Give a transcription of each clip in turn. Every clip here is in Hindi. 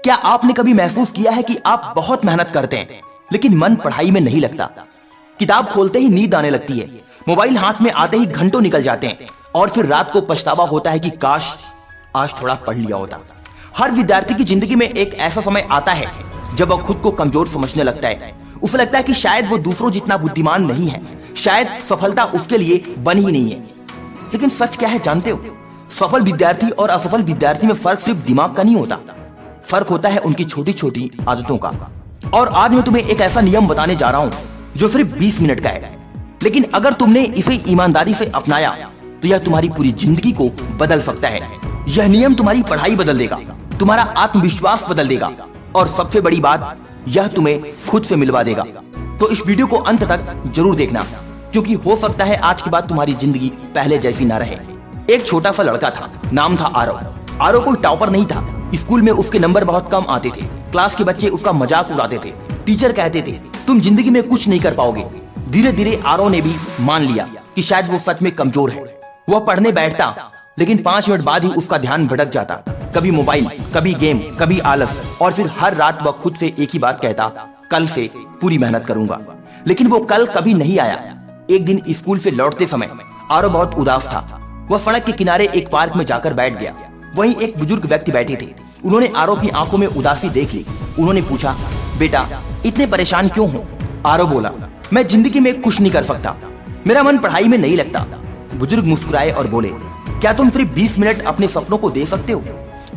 क्या आपने कभी महसूस किया है कि आप बहुत मेहनत करते हैं लेकिन मन पढ़ाई में नहीं लगता? किताब खोलते ही नींद आने लगती है, मोबाइल हाथ में आते ही घंटों निकल जाते हैं और फिर रात को पछतावा होता है कि काश आज थोड़ा पढ़ लिया होता। हर विद्यार्थी की जिंदगी में एक ऐसा समय आता है जब वह खुद को कमजोर समझने लगता है। उसे लगता है कि शायद वो दूसरों जितना बुद्धिमान नहीं है, शायद सफलता उसके लिए बनी ही नहीं है। लेकिन सच क्या है जानते हो? सफल विद्यार्थी और असफल विद्यार्थी में फर्क सिर्फ दिमाग का नहीं होता, फर्क होता है उनकी छोटी छोटी आदतों का। और आज मैं तुम्हें एक ऐसा नियम बताने जा रहा हूं जो सिर्फ 20 मिनट का है, लेकिन अगर तुमने इसे ईमानदारी से अपनाया तो यह तुम्हारी पूरी जिंदगी को बदल सकता है। यह नियम तुम्हारी पढ़ाई बदल देगा, तुम्हारा आत्मविश्वास बदल देगा और सबसे बड़ी बात, यह तुम्हें खुद से मिलवा देगा। तो इस वीडियो को अंत तक जरूर देखना, क्योंकि हो सकता है आज के बाद तुम्हारी जिंदगी पहले जैसी ना रहे। एक छोटा सा लड़का था, नाम था आरव। आरव कोई टॉपर नहीं था, स्कूल में उसके नंबर बहुत कम आते थे, क्लास के बच्चे उसका मजाक उड़ाते थे, टीचर कहते थे तुम जिंदगी में कुछ नहीं कर पाओगे। धीरे धीरे आरव ने भी मान लिया कि शायद वो सच में कमजोर है। वह पढ़ने बैठता, लेकिन 5 मिनट बाद ही उसका ध्यान भटक जाता, कभी मोबाइल, कभी गेम, कभी आलस, और फिर हर रात वह खुद से एक ही बात कहता, कल से पूरी मेहनत करूंगा। लेकिन वो कल कभी नहीं आया। एक दिन स्कूल से लौटते समय आरव बहुत उदास था। वह सड़क के किनारे एक पार्क में जाकर बैठ गया। वहीं एक बुजुर्ग व्यक्ति बैठे थे। उन्होंने आरव की आंखों में उदासी देख ली। उन्होंने पूछा, बेटा इतने परेशान क्यों हो? आरव बोला, मैं जिंदगी में कुछ नहीं कर सकता, मेरा मन पढ़ाई में नहीं लगता। बुजुर्ग मुस्कुराए और बोले, क्या तुम सिर्फ 20 मिनट अपने सपनों को दे सकते हो?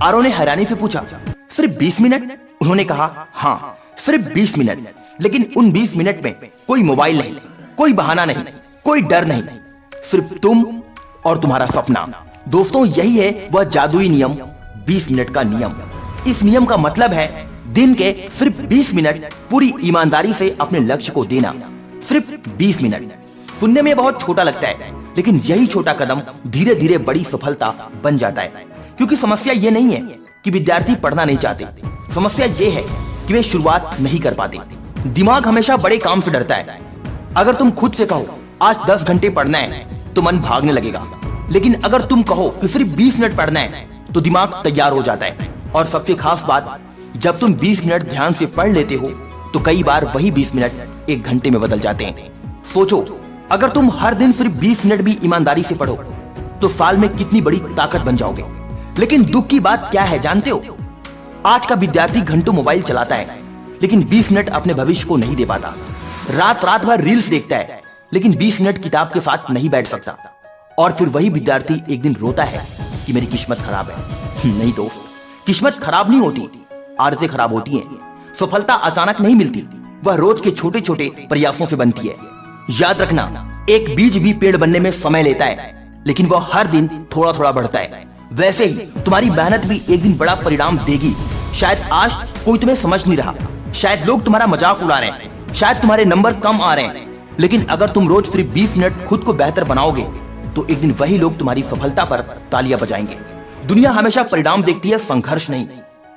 आरव ने हैरानी से पूछा, सिर्फ 20 मिनट? उन्होंने कहा, हाँ सिर्फ 20 मिनट, लेकिन उन 20 मिनट में कोई मोबाइल नहीं, कोई बहाना नहीं, कोई डर नहीं, सिर्फ तुम और तुम्हारा सपना। दोस्तों, यही है वह जादुई नियम, 20 मिनट का नियम। इस नियम का मतलब है दिन के सिर्फ 20 मिनट पूरी ईमानदारी से अपने लक्ष्य को देना। सिर्फ 20 मिनट। सुनने में बहुत छोटा लगता है, लेकिन यही छोटा कदम धीरे धीरे बड़ी सफलता बन जाता है। क्योंकि समस्या ये नहीं है कि विद्यार्थी पढ़ना नहीं चाहते, समस्या ये है कि वे शुरुआत नहीं कर पाते। दिमाग हमेशा बड़े काम से डरता है। अगर तुम खुद से कहो आज 10 घंटे पढ़ना है तो मन भागने लगेगा, लेकिन अगर तुम कहो कि सिर्फ 20 मिनट पढ़ना है तो दिमाग तैयार हो जाता है। और सबसे खास बात, जब तुम 20 मिनट ध्यान से पढ़ लेते हो तो कई बार वही 20 मिनट 1 घंटे में बदल जाते हैं। सोचो, अगर तुम हर दिन सिर्फ 20 मिनट भी ईमानदारी से पढ़ो तो साल में कितनी बड़ी ताकत बन जाओगे। लेकिन दुख की बात क्या है जानते हो? आज का विद्यार्थी घंटों मोबाइल चलाता है, लेकिन 20 मिनट अपने भविष्य को नहीं दे पाता। रात रात भर रील्स देखता है, लेकिन 20 मिनट किताब के साथ नहीं बैठ सकता। और फिर वही विद्यार्थी एक दिन रोता है कि मेरी किस्मत खराब है। नहीं दोस्त, किस्मत खराब नहीं होती, आदतें खराब होती हैं। सफलता अचानक नहीं मिलती, वह रोज के छोटे छोटे प्रयासों से बनती है। याद रखना, एक बीज भी पेड़ बनने में समय लेता है, लेकिन वह हर दिन थोड़ा थोड़ा बढ़ता है। वैसे ही तुम्हारी मेहनत भी एक दिन बड़ा परिणाम देगी। शायद आज कोई तुम्हें समझ नहीं रहा, शायद लोग तुम्हारा मजाक उड़ा रहे हैं, शायद तुम्हारे नंबर कम आ रहे हैं, लेकिन अगर तुम रोज सिर्फ 20 मिनट खुद को बेहतर बनाओगे तो एक दिन वही लोग तुम्हारी सफलता पर तालियां बजाएंगे। दुनिया हमेशा परिणाम देखती है, संघर्ष नहीं।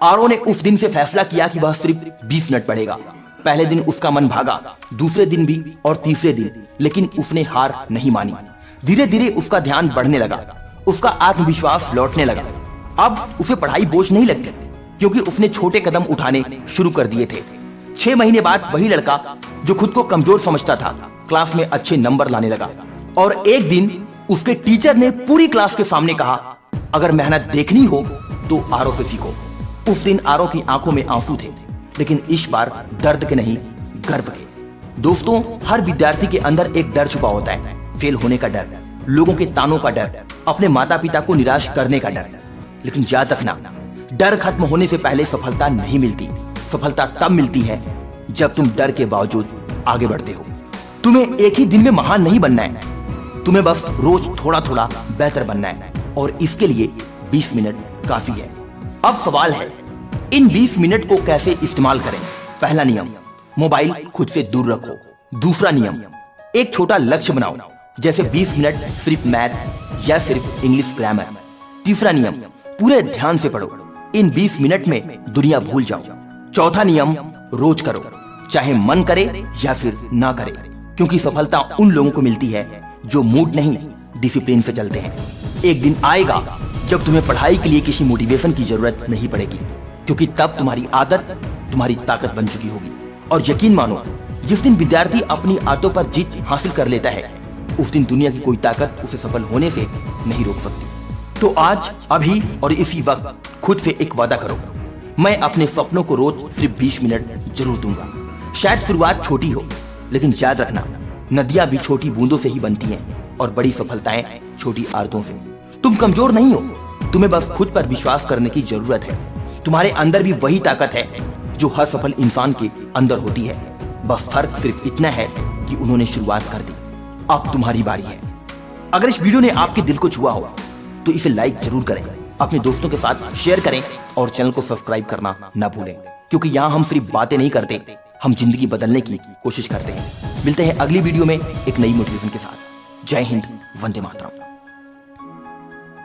आरव ने उस दिन से फैसला किया कि वह सिर्फ 20 मिनट पढ़ेगा। पहले दिन उसका मन भागा, दूसरे दिन भी और तीसरे दिन, लेकिन उसने हार नहीं मानी। धीरे धीरे उसका ध्यान बढ़ने लगा, उसका आत्मविश्वास लौटने लगा। अब उसे पढ़ाई बोझ नहीं लगती, क्योंकि उसने छोटे कदम उठाने शुरू कर दिए थे। 6 महीने बाद वही लड़का जो खुद को कमजोर समझता था, क्लास में अच्छे नंबर लाने लगा। और एक दिन उसके टीचर ने पूरी क्लास के सामने कहा, अगर मेहनत देखनी हो तो आरव से सीखो। उस दिन आरव की आंखों में आंसू थे, लेकिन इस बार दर्द के नहीं, गर्व के। दोस्तों, हर विद्यार्थी के अंदर एक डर छुपा होता है, फेल होने का डर, लोगों के तानों का डर, अपने माता पिता को निराश करने का डर। लेकिन याद रखना, डर खत्म होने से पहले सफलता नहीं मिलती। सफलता तब मिलती है जब तुम डर के बावजूद आगे बढ़ते हो। तुम्हें एक ही दिन में महान नहीं बनना है, तुम्हें बस रोज थोड़ा थोड़ा बेहतर बनना है, और इसके लिए 20 मिनट काफी है। अब सवाल है, इन 20 मिनट को कैसे इस्तेमाल करें? पहला नियम, मोबाइल खुद से दूर रखो। दूसरा नियम, एक छोटा लक्ष्य बनाओ, जैसे 20 मिनट सिर्फ मैथ या सिर्फ इंग्लिश ग्रामर। तीसरा नियम, पूरे ध्यान से पढ़ो, इन 20 मिनट में दुनिया भूल जाओ। चौथा नियम, रोज करो, चाहे मन करे या फिर ना करे, क्योंकि सफलता उन लोगों को मिलती है जो मूड नहीं, डिसिप्लिन से चलते हैं। एक दिन आएगा जब तुम्हें पढ़ाई के लिए किसी मोटिवेशन की जरूरत नहीं पड़ेगी। क्योंकि तब तुम्हारी आदत तुम्हारी ताकत बन चुकी होगी। और यकीन मानो, जिस दिन विद्यार्थी अपनी आदतों पर जीत हासिल कर लेता है, उस दिन दुनिया की कोई ताकत उसे सफल होने से नहीं रोक सकती। तो आज, अभी और इसी वक्त खुद से एक वादा करो, मैं अपने सपनों को रोज सिर्फ 20 मिनट जरूर दूंगा। शायद शुरुआत छोटी हो, लेकिन याद रखना, नदियां भी छोटी बूंदों से ही बनती हैं और बड़ी सफलताएं छोटी आदतों से। तुम कमजोर नहीं हो, तुम्हें बस खुद पर विश्वास करने की जरूरत है। तुम्हारे अंदर भी वही ताकत है जो हर सफल इंसान के अंदर होती है। बस फर्क सिर्फ इतना है कि उन्होंने शुरुआत कर दी। अब तुम्हारी बारी है। अगर इस वीडियो ने आपके दिल को छुआ हो तो इसे लाइक जरूर करें, अपने दोस्तों के साथ शेयर करें और चैनल को सब्सक्राइब करना ना भूलें, क्योंकि यहाँ हम सिर्फ बातें नहीं करते, हम जिंदगी बदलने की कोशिश करते हैं। मिलते हैं अगली वीडियो में एक नई मोटिवेशन के साथ। जय हिंद, वंदे मातरम।